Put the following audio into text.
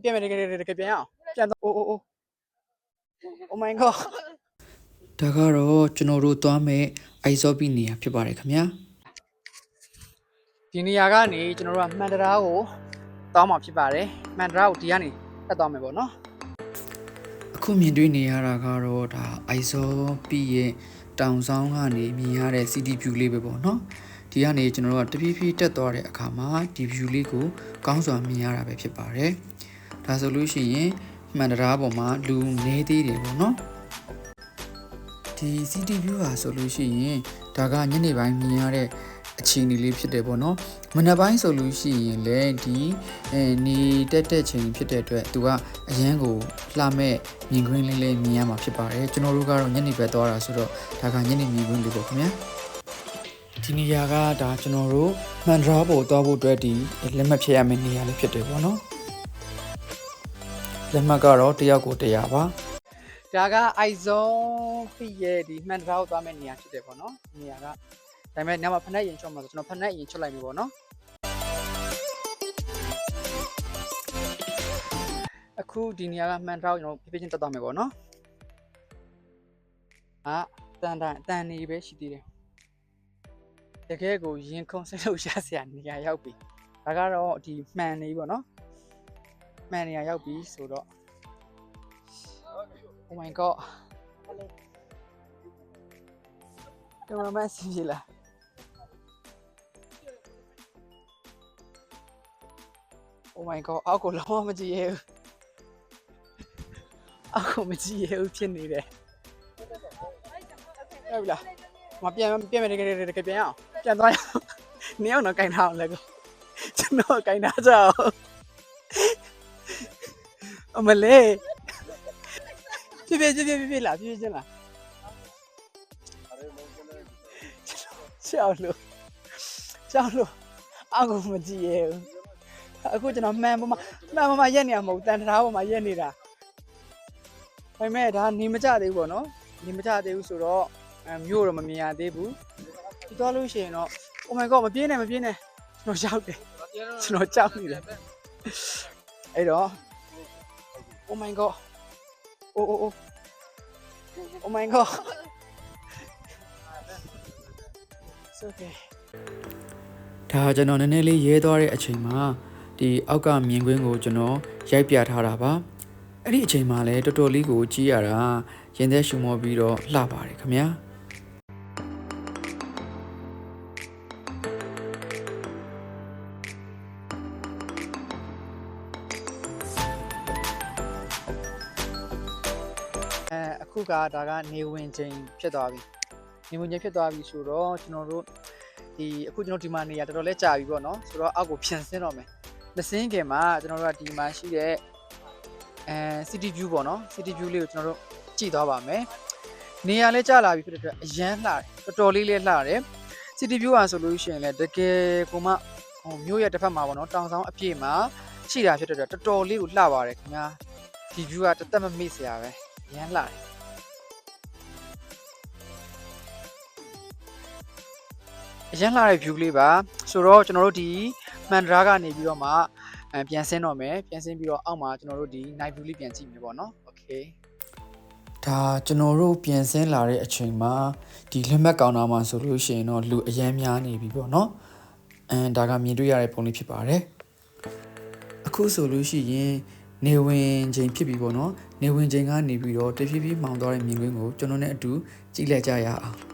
变没这个变样，变到oh my god ဒါကတော့ကျွန်တော်တို့သွားမဲ့ isopi နေရာဖြစ်ပါတယ်ခင်ဗျာ ဒီနေရာကနေကျွန်တော်တို့ကမှန်တရားကိုတောင်းမှဖြစ်ပါတယ်မှန်တရားကိုဒီကနေတက်သွားမယ်ပေါ့နော် အခုမြင်တွေ့နေရတာကတော့ဒါ isopi ရဲ့တောင်ဆောင်ကနေမြင်ရတဲ့ city view လေးပဲပေါ့နော်ဒီကနေကျွန်တော်တို့ကတဖြည်းဖြည်းတက်သွားတဲ့အခါမှာဒီ view လေးကိုကောင်းစွာမြင်ရတာပဲဖြစ်ပါတယ်ဒါဆိုလို့ရှိရင်မှန်တရားပေါ်မှာလူနေသေးတယ်ပေါ့နော်ဒီ city view ဟာဆိုလို့ရှိရင်ဒါကညနေပိုင်းမြင်ရတဲ့အခြေအနေလေးဖြစ်တယ်ပေါ့နော်မနက်ပိုင်းဆိုလို့ရှိရင်လည်းဒီနေတက်ချိန်ဖြစ်တဲ့အတွက်သူကအရန်ကိုလှမဲ့မြင်ကွင်းလေးမြင်ရမှာဖြစ်ပါတယ်ကျွန်တော်တို့ကတော့ညနေပဲသွားတာဆိုတော့ဒါကညနေမြင်ကွင်းလေးပေါ့ခင်ဗျာဒီနေရာကဒါကျွန်တော်တို့မှန်ဒရာပေါ်သွားဖို့အတွက်ဒီလက်မှတ်ဖြည့်ရမယ့်နေရာလေးဖြစ်တယ်ပေါ့နော်လက်မှတ်ကတော့တယောက်ကို100ပါဒါက iZone ဖြစ်ရဲ့ဒီမှန်တရားကိုသွားမယ့်နေရာဖြစ်တယ်ပေါ့နော်နေရာကဒါပေမဲ့ညမှာဖက်နဲ့ရင်ချွတ်မှာဆိုကျွန်တော်ဖက်နဲ့ရင်ချွတ်လိုက်ပြီပေါ့နော်အခုဒီနေရာကမှန်တရားကိုကျွန်တော်ပြပြချင်းတက်သွားမယ်ပေါ့နော်တန်နေပဲရှိသေးတယ်တကယ်ကိုရင်ခုန်စိတ်လို့ရစရာနေရာရောက်ပြီဒါကတော့ဒီမှန်နေပြီပေါ့နော်မှန်နေရာရောက်ပြီဆိုတော့ Oh my god ကင်မရာမန်စီးလာOh my god အောက်ကိုလုံးဝမကြည့်ရဘူးအောက်ကိုမကြည့်ရဘူးဖြစ်နေတယ်ဟုတ်ပြီလားမပြန်မယ်တကယ်ပြန်အောင်ပြန်သွားရအောင်နေအောင်တော့ကင်ထားအောင်လည်းကိုကျွန်တော်ကင်ထားကြအောင်အမလေးပြလာချင်းလားကြောက်လို့အောက်ကိုမကြည့်ရဘူးအခုကျွန်တော်မှန်ပေါ်မှာရက်နေရမဟုတ်တန်တရားပေါ်မှာရက်နေတာဒါပေမဲ့ဒါနေမကြသေးဘူးပေါ့နော်နေမကြသေးဘူးဆိုတော့မြို့တော့မမြင်ရသေးဘူးဒီသွားလို့ရှိရင်တော့ Oh my god မပြေးနဲ့ကျွန်တော်ကြောက်တယ်ကျွန်တော်ကြောက်နေတယ်အဲ့တော့ Oh my god Oh my god It's okay ဒါကျွန်တော်နည်းနည်းလေးရဲသွားတဲ့အချိန်မှာဒီအောက်ကမြင်ကွင်းကိုကျွန်တော်ရိုက်ပြထားတာပါအဲ့ဒီအချိန်မှာလည်းတော်တော်လေးကိုကြည့်ရတာရင်သက်ရှူမောပြီးတော့လှပါတယ်ခင်ဗျာအခုကဒါကနေဝင်ချိန်ဖြစ်သွားပြီနေဝင်ချိန်ဖြစ်သွားပြီဆိုတော့ကျွန်တော်တို့ဒီအခုကျွန်တော်ဒီမှာနေရတော်တော်လေးကြာပြီပေါ့နော်ဆိုတော့အောက်ကိုဖြန်ဆင်းတော့မယ်လစင်းခင်မှာကျွန်တော်တို့ကဒီမှာရှိတဲ့city view ပေါ့နော် city view လေးကိုကျွန်တော်တို့ကြည့်သွားပါမယ်နေရာလေးကြာလာပြီဖြစ်တဲ့အတွက်အရန်လှတယ်တော်တော်လေးလှတယ် city view อ่ะဆိုလို့ရှိရင်လည်းတကယ်ကိုမှမြို့ရဲ့တစ်ဖက်မှာပေါ့နော်တောင်ဆောင်အပြည့်မှာရှိတာဖြစ်တဲ့အတွက်တော်တော်လေးကိုလှပါတယ်ခင်ဗျာဒီ view ကတသက်မမေ့စရာပဲအရန်လှတယ်အရန်လှတဲ့ view လေးပါဆိုတော့ကျွန်တော်တို့ဒီမှန်ဒရာကနေပြီးတော့မှပြန်ဆင်းတော့မယ်ပြန်ဆင်းပြီးတော့အောက်မှာကျွန်တော်တို့ဒီ night view လေးပြန်ကြည့်မယ်ပေါ့နော် okay ဒါကျွန်တော်တို့ပြန်ဆင်းလာတဲ့အချိန်မှာဒီလက်မှတ်ကောင်တာမှာဆိုလို့ရှိရင်တော့လူအရန်များနေပြီပေါ့နော်ဒါကမြင်တွေ့ရတဲ့ပုံလေးဖြစ်ပါတယ်အခုဆိုလို့ရှိရင်နေဝင်ချိန်ဖြစ်ပြီပေါ့နော်နေဝင်ချိန်ကနေပြီးတော့တဖြည်းဖြည်းမှောင်သွားတဲ့မြင်ကွင်းကိုကျွန်တော်နဲ့အတူကြည့်လိုက်ကြရအောင်